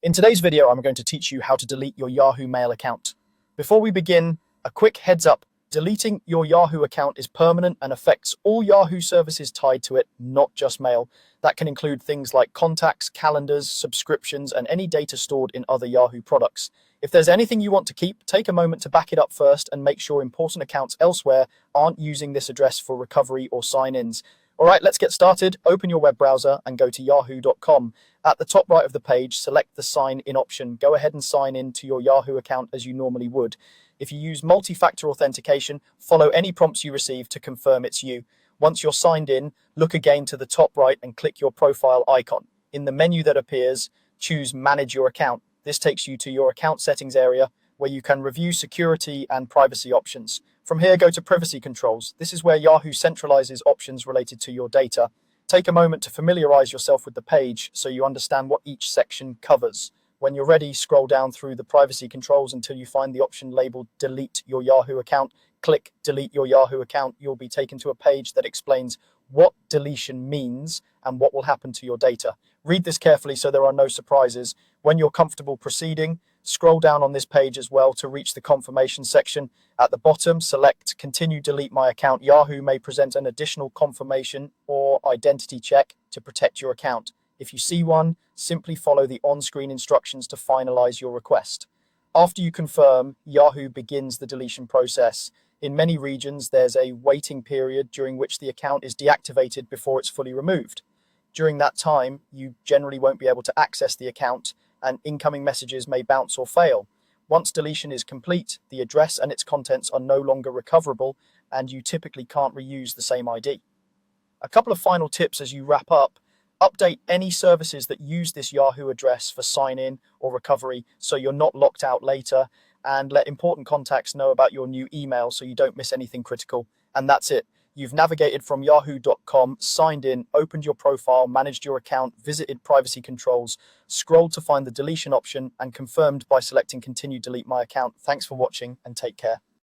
In today's video, I'm going to teach you how to delete your Yahoo Mail account. Before we begin, a quick heads up. Deleting your Yahoo account is permanent and affects all Yahoo services tied to it, not just mail. That can include things like contacts, calendars, subscriptions, and any data stored in other Yahoo products. If there's anything you want to keep, take a moment to back it up first and make sure important accounts elsewhere aren't using this address for recovery or sign-ins. All right, let's get started. Open your web browser and go to yahoo.com. At the top right of the page, select the sign in option. Go ahead and sign in to your Yahoo account as you normally would. If you use multi-factor authentication, follow any prompts you receive to confirm it's you. Once you're signed in, look again to the top right and click your profile icon. In the menu that appears, choose Manage Your Account. This takes you to your account settings area where you can review security and privacy options. From here, go to Privacy Controls. This is where Yahoo centralizes options related to your data. Take a moment to familiarize yourself with the page so you understand what each section covers. When you're ready, scroll down through the privacy controls until you find the option labeled Delete Your Yahoo Account. Click Delete Your Yahoo Account. You'll be taken to a page that explains what deletion means and what will happen to your data. Read this carefully so there are no surprises. When you're comfortable proceeding, scroll down on this page as well to reach the confirmation section. At the bottom, select Continue Delete My Account. Yahoo may present an additional confirmation or identity check to protect your account. If you see one, simply follow the on-screen instructions to finalize your request. After you confirm, Yahoo begins the deletion process. In many regions, there's a waiting period during which the account is deactivated before it's fully removed. During that time, you generally won't be able to access the account, and incoming messages may bounce or fail. Once deletion is complete, the address and its contents are no longer recoverable, and you typically can't reuse the same ID. A couple of final tips as you wrap up. Update any services that use this Yahoo address for sign-in or recovery so you're not locked out later, and let important contacts know about your new email so you don't miss anything critical. And that's it. You've navigated from yahoo.com, signed in, opened your profile, managed your account, visited privacy controls, scrolled to find the deletion option, and confirmed by selecting Continue Delete My Account. Thanks for watching and take care.